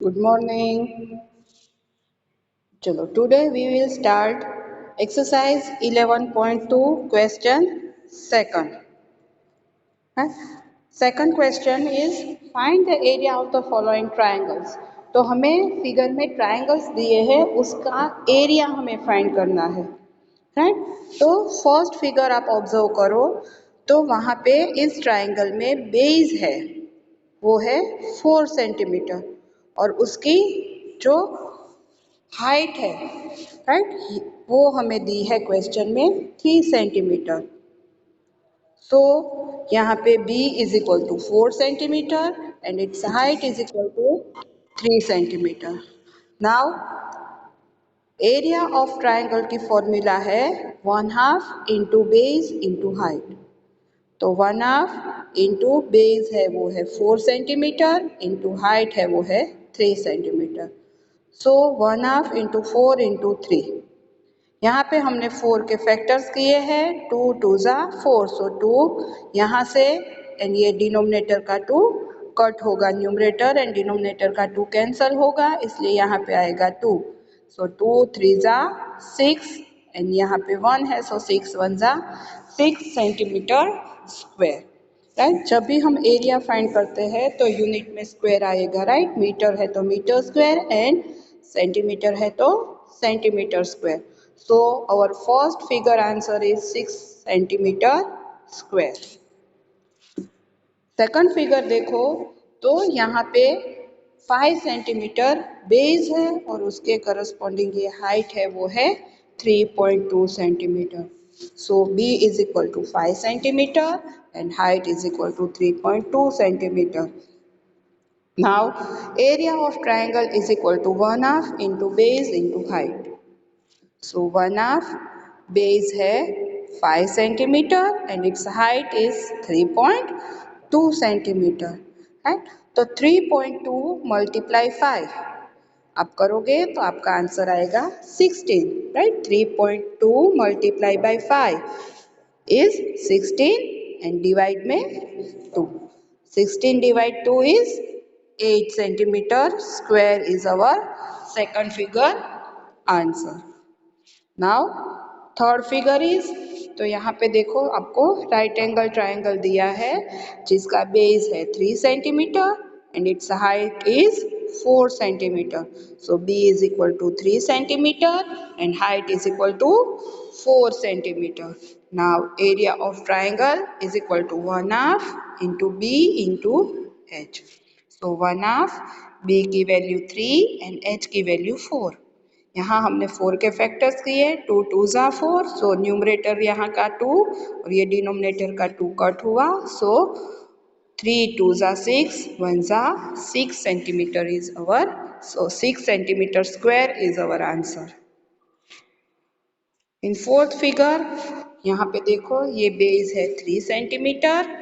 Good morning. Chalo, today we will start exercise 11.2 question second. हाँ? Second question is find the area of the following triangles. तो हमें figure में triangles दिए हैं उसका area हमें फाइंड करना है राइट। तो फर्स्ट फिगर आप ऑब्जर्व करो तो वहाँ पे इस ट्राइंगल में बेस है वो है 4 सेंटीमीटर और उसकी जो हाइट है राइट वो हमें दी है क्वेश्चन में 3 सेंटीमीटर। सो यहाँ पे B is equal to 4 centimetre and its height is equal to 3 centimetre. Now area of triangle की फॉर्मूला है 1/2 इंटू बेस इंटू हाइट। तो 1/2 इंटू बेस है वो है 4 सेंटीमीटर इंटू हाइट है वो है 3 सेंटीमीटर। सो 1/2 इंटू 4 इंटू 3। यहाँ पे हमने 4 के फैक्टर्स किए हैं 2 2 ज़ा 4 सो 2 यहाँ से एंड ये डिनोमिनेटर का 2 कट होगा न्यूमरेटर एंड डिनोमिनेटर का 2 कैंसल होगा इसलिए यहाँ पे आएगा 2 सो 2 3 ज़ा 6 एंड यहाँ पे 1 है सो 6 1 ज़ा 6 सेंटीमीटर स्क्वायर राइट। जब भी हम एरिया फाइंड करते हैं तो यूनिट में स्क्वायर आएगा राइट। मीटर है तो मीटर स्क्वायर एंड सेंटीमीटर है तो centimetre square. So our first figure answer is 6 centimeter square. Second figure देखो तो यहाँ पे 5 सेंटीमीटर बेस है और उसके करस्पॉन्डिंग ये हाइट है वो है 3.2 centimetre. So B is equal to 5 centimetre and height is equal to 3.2 centimetre. Now area of triangle is equal to 1/2 into base into height. So 1/2 base है 5 centimetre and its height is 3.2 centimetre right. तो 3.2 multiply 5 आप करोगे तो आपका answer आएगा 16 right. 3.2 multiply by 5 is 16 and divide में 2। 16 divide 2 is 8 centimetre square is our second figure answer. Now third figure is तो यहाँ पे देखो आपको राइट एंगल ट्राइंगल दिया है जिसका बेस है 3 centimetre and its height is 4 centimetre. So B is equal to 3 centimetre and height is equal to 4 centimetre. Now area of triangle is equal to 1/2 into B into H। So 1/2 B की value 3 and H की value 4। यहाँ हमने 4 के factors किए 2 2 ज़ा 4 so numerator यहाँ का 2 और ये डिनोमिनेटर का 2 कट हुआ सो 3 2 ज़ा 6 1 ज़ा 6 centimetre is our so 6 centimetre square is our answer. In fourth figure यहाँ पे देखो ये बेस है 3 सेंटीमीटर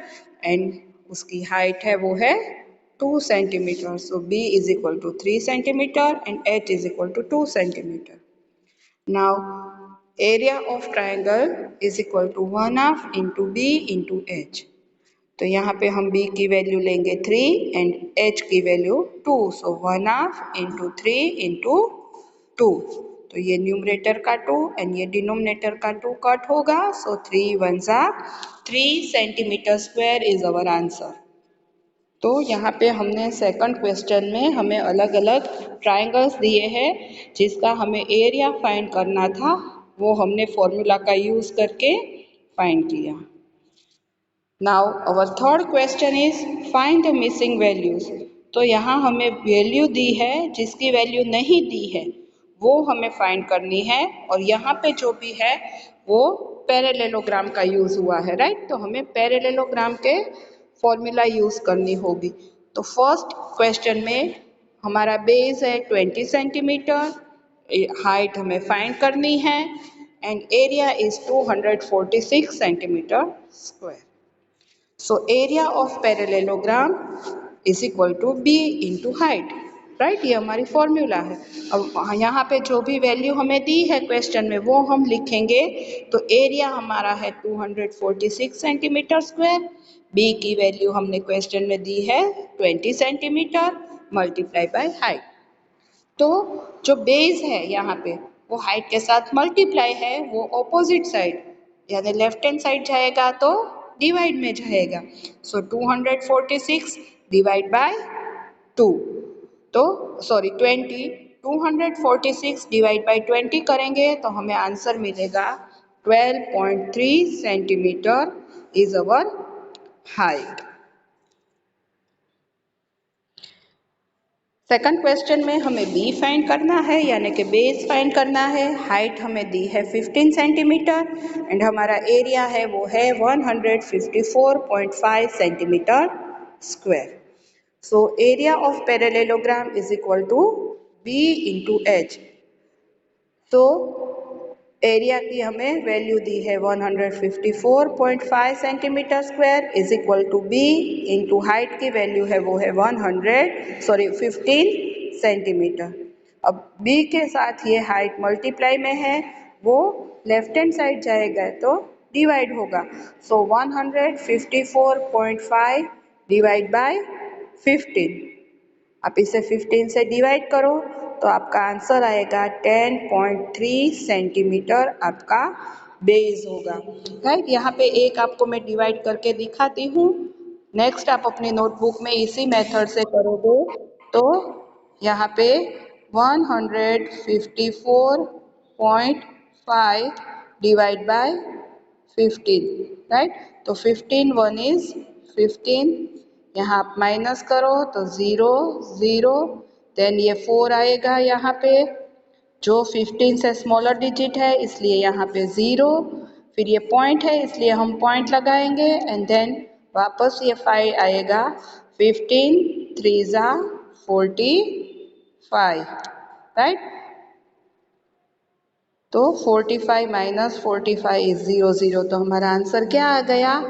एंड उसकी हाइट है वो है 2 centimetre. So B is equal to 3 centimetre and H is equal to 2 centimetre. Now area of triangle is equal to 1/2 into B into H। तो यहाँ पे हम B की वैल्यू लेंगे 3 एंड H की वैल्यू 2 सो 1/2 इंटू 3 इंटू 2। तो ये numerator का 2 एंड ये डिनोमिनेटर का 2 कट होगा सो 3 1 ज़ा 3 centimetre square is our answer. तो यहाँ पे हमने सेकंड क्वेश्चन में हमें अलग अलग ट्राइंगल्स दिए हैं जिसका हमें एरिया फाइंड करना था वो हमने फॉर्मूला का यूज करके फाइंड किया। Now our third question is find the missing values. तो यहाँ हमें वैल्यू दी है जिसकी वैल्यू नहीं दी है वो हमें फाइंड करनी है और यहाँ पे जो भी है वो पैरेललोग्राम का यूज हुआ है राइट। तो हमें पैरेललोग्राम के फॉर्मूला यूज करनी होगी। तो फर्स्ट क्वेश्चन में हमारा बेस है 20 सेंटीमीटर, हाइट हमें फाइंड करनी है and area is 246 centimetre square. So area of parallelogram is equal to B into height right. ये हमारी फॉर्मूला है। अब यहाँ पे जो भी वैल्यू हमें दी है क्वेश्चन में वो हम लिखेंगे। तो एरिया हमारा है 246 सेंटीमीटर स्क्वायर। B की वैल्यू हमने क्वेश्चन में दी है 20 सेंटीमीटर मल्टीप्लाई बाय हाइट। तो जो बेस है यहाँ पे वो हाइट के साथ मल्टीप्लाई है, वो ऑपोजिट साइड यानी लेफ्ट हैंड साइड जाएगा तो डिवाइड में जाएगा। सो 246 डिवाइड बाय 2, तो सॉरी 20, 246 डिवाइड बाय 20 करेंगे तो हमें आंसर मिलेगा 12.3 centimetre is our height. Second question में हमें बी फाइंड करना है यानी कि बेस फाइंड करना है। हाइट हमें दी है 15 सेंटीमीटर एंड हमारा एरिया है वो है 154.5 centimetre square. So area of parallelogram is equal to B into H. तो एरिया की हमें वैल्यू दी है 154.5 centimetre square is equal to B into height की वैल्यू है वो है 15 सेंटीमीटर। अब बी के साथ ये हाइट मल्टीप्लाई में है, वो लेफ्ट हैंड साइड जाएगा तो डिवाइड होगा। सो 154.5 डिवाइड बाय 15, आप इसे 15 से डिवाइड करो तो आपका आंसर आएगा 10.3 सेंटीमीटर आपका बेस होगा। राइट, यहाँ पे एक आपको मैं डिवाइड करके दिखाती हूँ। नेक्स्ट आप अपनी नोटबुक में इसी मेथड से करोगे तो यहाँ पे 154.5 डिवाइड बाय 15, राइट। तो 15 वन इज 15, यहाँ आप माइनस करो तो 0 0, देन ये 4 आएगा यहाँ पे जो 15 से स्मॉलर डिजिट है इसलिए यहाँ पे 0, फिर ये पॉइंट है इसलिए हम पॉइंट लगाएंगे एंड देन वापस ये 5 आएगा। 15 3 ज़ा 45, राइट। तो 45 माइनस 45 इज 0 0, तो हमारा आंसर क्या आ गया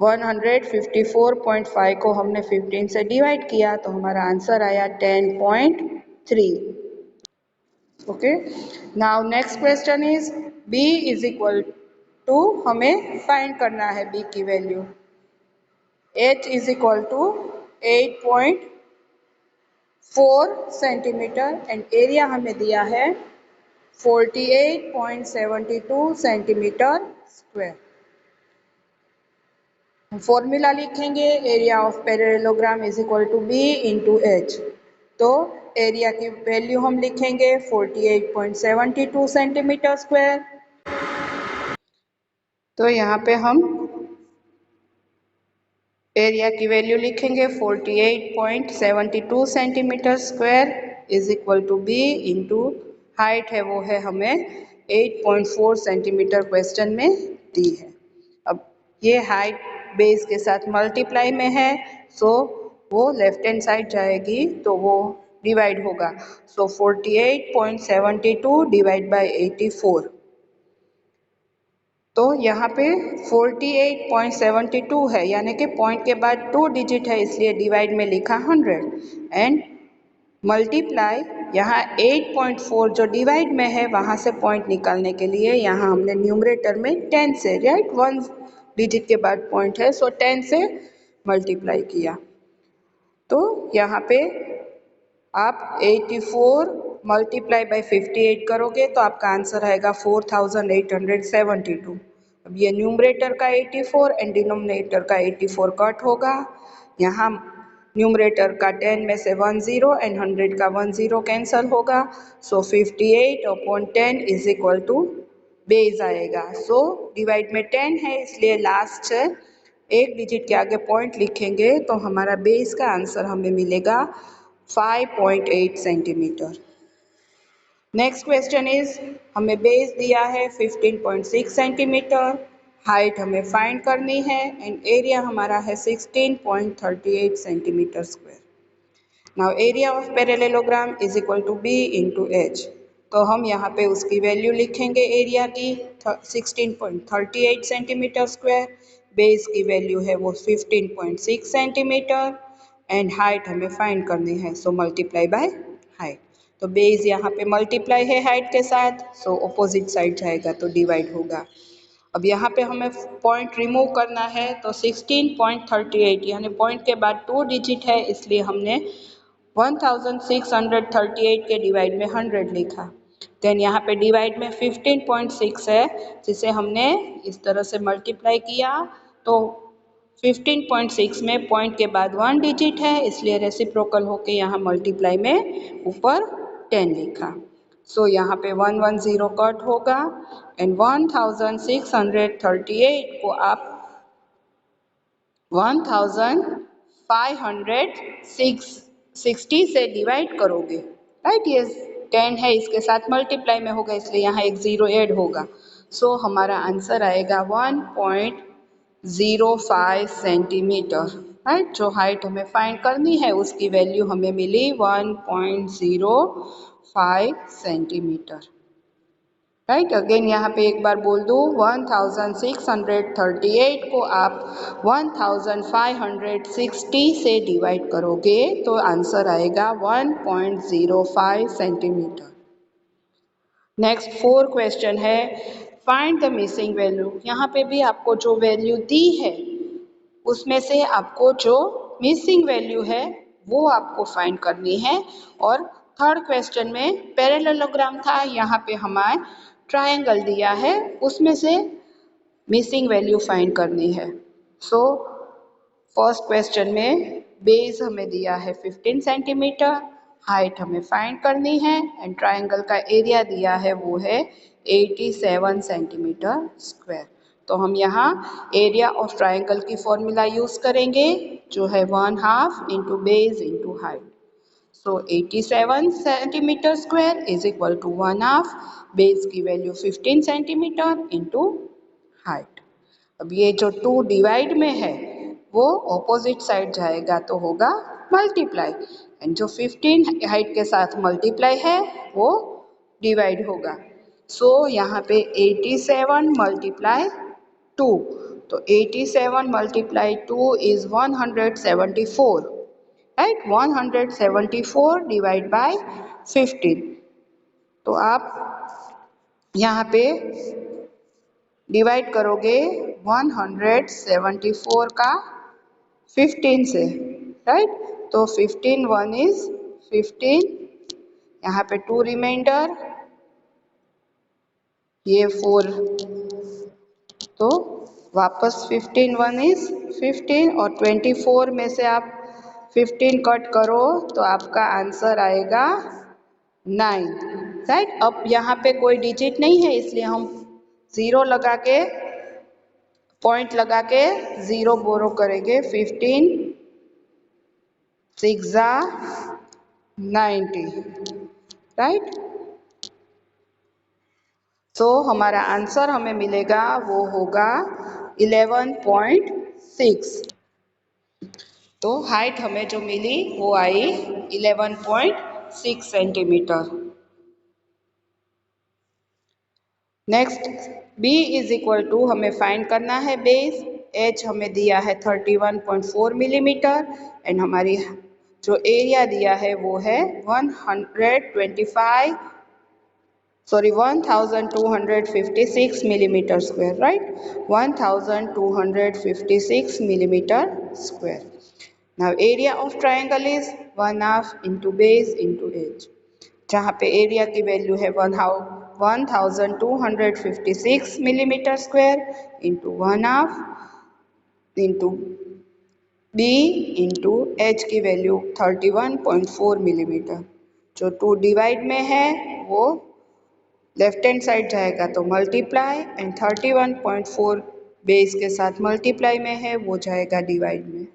154.5 को हमने 15 से डिवाइड किया तो हमारा आंसर आया 10.3। Okay, now next question is b is equal to, हमें फाइंड करना है b की value. h is equal to 8.4 centimetre and area हमें दिया है 48.72 सेंटीमीटर स्क्वायर। फॉर्मूला लिखेंगे area of parallelogram is equal to B into H. तो area की वैल्यू हम लिखेंगे 48.72 सेंटीमीटर स्क्वायर। तो यहाँ पे हम एरिया की वैल्यू लिखेंगे 48.72 centimetre square is equal to B into height है वो है हमें 8.4 सेंटीमीटर क्वेश्चन में दी है। अब ये हाइट बेस के साथ मल्टीप्लाई में है सो वो लेफ्ट हैंड साइड जाएगी तो वो डिवाइड होगा। सो 48.72 डिवाइड बाय 84, तो यहाँ पे 48.72 है यानी कि पॉइंट के बाद 2 डिजिट है इसलिए डिवाइड में लिखा 100 एंड मल्टीप्लाई यहाँ 8.4 जो डिवाइड में है वहाँ से पॉइंट निकालने के लिए यहाँ हमने न्यूमरेटर में 10 से, राइट, 1 डिजिट के बाद पॉइंट है सो 10 से मल्टीप्लाई किया। तो यहाँ पे आप 84 मल्टीप्लाई बाय 58 करोगे तो आपका आंसर आएगा 4872। अब ये न्यूमरेटर का 84 एंड डिनोमिनेटर का 84 कट होगा। यहाँ न्यूमरेटर का 10 में से 1 0 एंड 100 का 1 0 कैंसल होगा। सो 58/10 इज इक्वल टू बेस आएगा। सो डिवाइड में 10 है इसलिए लास्ट एक डिजिट के आगे पॉइंट लिखेंगे तो हमारा बेस का आंसर हमें मिलेगा 5.8 सेंटीमीटर। नेक्स्ट क्वेश्चन इज हमें बेस दिया है 15.6 सेंटीमीटर, हाइट हमें फाइंड करनी है एंड एरिया हमारा है 16.38 centimetre square. Now area of parallelogram is equal to B into H. तो हम यहाँ पे उसकी वैल्यू लिखेंगे एरिया की 16.38 सेंटीमीटर स्क्वायर, बेस की वैल्यू है वो 15.6 सेंटीमीटर एंड हाइट हमें फाइंड करनी है सो मल्टीप्लाई बाय हाइट। तो बेस यहाँ पे मल्टीप्लाई है हाइट के साथ सो ऑपोजिट साइड जाएगा तो डिवाइड होगा। अब यहाँ पे हमें पॉइंट रिमूव करना है तो 16.38 यानी पॉइंट के बाद 2 डिजिट है इसलिए हमने 1638 के डिवाइड में 100 लिखा। देन यहाँ पे डिवाइड में 15.6 है, जिसे हमने इस तरह से मल्टीप्लाई किया तो 15.6 में पॉइंट के बाद 1 डिजिट है, इसलिए रेसिप्रोकल होके यहाँ मल्टीप्लाई में ऊपर 10 लिखा। सो यहाँ पे 110 कट होगा एंड 1638 को आप 1560 से डिवाइड करोगे, राइट। ये 10 है, इसके साथ मल्टीप्लाई में होगा, इसलिए यहाँ एक 0 ऐड होगा। सो हमारा आंसर आएगा 1.05 सेंटीमीटर, राइट। जो हाइट हमें फाइंड करनी है उसकी वैल्यू हमें मिली 1.05 सेंटीमीटर, राइट। अगेन यहाँ पे एक बार बोल दूँ, 1638 को आप 1560 से डिवाइड करोगे तो आंसर आएगा 1.05 सेंटीमीटर। नेक्स्ट 4 क्वेश्चन है, फाइंड द मिसिंग वैल्यू। यहाँ पे भी आपको जो वैल्यू दी है उसमें से आपको जो मिसिंग वैल्यू है वो आपको फाइंड करनी है। और थर्ड क्वेश्चन में पैरेललोग्राम था, यहाँ पे हमारे ट्रायंगल दिया है, उसमें से मिसिंग वैल्यू फाइंड करनी है। सो फर्स्ट क्वेश्चन में बेस हमें दिया है 15 सेंटीमीटर, हाइट हमें फाइंड करनी है एंड ट्रायंगल का एरिया दिया है वो है 87 सेंटीमीटर स्क्वायर। तो हम यहाँ एरिया ऑफ ट्रायंगल की फॉर्मूला यूज़ करेंगे, जो है 1/2 into base into height. So 87 centimetre square is equal to 1/2 base की वैल्यू 15 सेंटीमीटर इंटू हाइट। अब ये जो 2 डिवाइड में है वो ऑपोजिट साइड जाएगा तो होगा मल्टीप्लाई, एंड जो 15 हाइट के साथ मल्टीप्लाई है वो डिवाइड होगा। सो यहाँ पे 87 मल्टीप्लाई 2, तो 87 multiply 2 is 174, right. 174 divide by 15। तो आप यहाँ पे डिवाइड करोगे 174 का 15 से, राइट। तो 15 1 इज 15, यहाँ पे 2 रिमाइंडर, ये 4, तो वापस 15 1 इज 15 और 24 में से आप 15 कट करो तो आपका आंसर आएगा 9, राइट। अब यहाँ पे कोई डिजिट नहीं है, इसलिए हम 0 लगा के पॉइंट लगा के 0 बोरो करेंगे। 15 6 90, राइट। सो हमारा आंसर हमें मिलेगा वो होगा 11.6। तो हाइट हमें जो मिली वो आई 11.6 centimetre. Next b is equal to हमें फाइंड करना है बेस, h हमें दिया है 31.4 मिलीमीटर एंड हमारी जो एरिया दिया है वो है 1256 millimetre square, right. 1256 millimeter square. Now area of triangle is 1/2 into base into h, जहाँ पे एरिया की वैल्यू है 1256 millimetre square into 1/2 into b into h की वैल्यू 31.4 मिलीमीटर। जो 2 डिवाइड में है वो लेफ्ट हैंड साइड जाएगा तो मल्टीप्लाई एंड 31.4 बेस के साथ मल्टीप्लाई में है वो जाएगा डिवाइड में।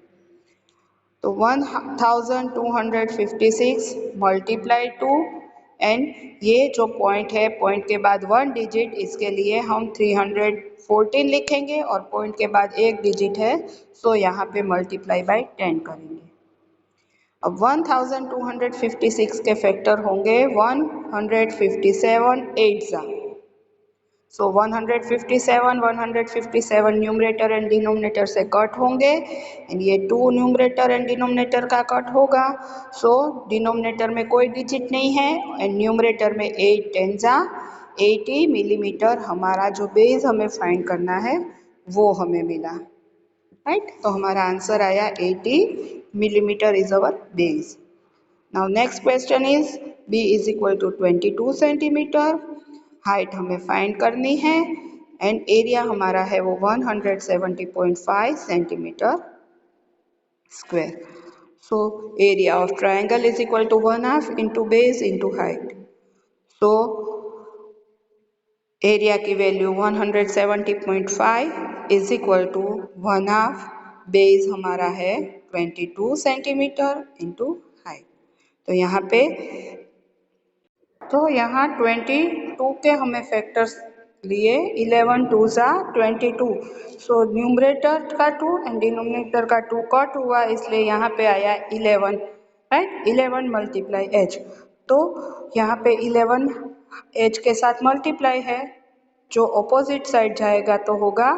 तो 1256 मल्टीप्लाई 2 एंड ये जो पॉइंट है, पॉइंट के बाद 1 डिजिट, इसके लिए हम 314 लिखेंगे और पॉइंट के बाद 1 डिजिट है, सो यहाँ पे मल्टीप्लाई बाय 10 करेंगे। अब 1256 के फैक्टर होंगे 157 8 ज़ा, सो 157 न्यूमरेटर एंड डिनोमिनेटर से कट होंगे एंड ये 2 न्यूमरेटर एंड डिनोमिनेटर का कट होगा। सो डिनोमिनेटर में कोई डिजिट नहीं है एंड न्यूमरेटर में 8 10 ज़ा 80 मिलीमीटर हमारा जो बेस हमें फाइंड करना है वो हमें मिला, राइट। तो हमारा आंसर आया 80 millimetre is our base. Now next question is b is equal to 22 centimetre, height हमें फाइंड करनी है एंड एरिया हमारा है वो 170.5 centimetre square. So area of triangle is equal to 1/2 into base into height. So area की value 170.5 is equal to 1/2, base हमारा है 22 centimetre into height. तो यहाँ 22 के हमें फैक्टर्स लिए 11 2 सा 22। सो न्यूमरेटर का 2 एंड डिनोमिनेटर का 2 कट हुआ, इसलिए यहाँ पे आया 11, राइट। 11 मल्टीप्लाई एच, तो यहाँ पे 11 एच के साथ मल्टीप्लाई है, जो ऑपोजिट साइड जाएगा तो होगा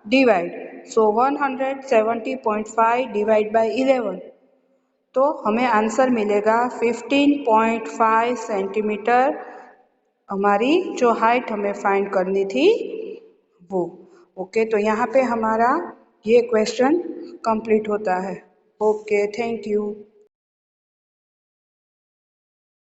डिवाइड। सो 170.5 डिवाइड बाई 11, तो हमें आंसर मिलेगा 15.5 सेंटीमीटर। हमारी जो हाइट हमें फाइंड करनी थी वो। ओके, तो यहाँ पे हमारा ये क्वेश्चन कंप्लीट होता है। Okay, thank you.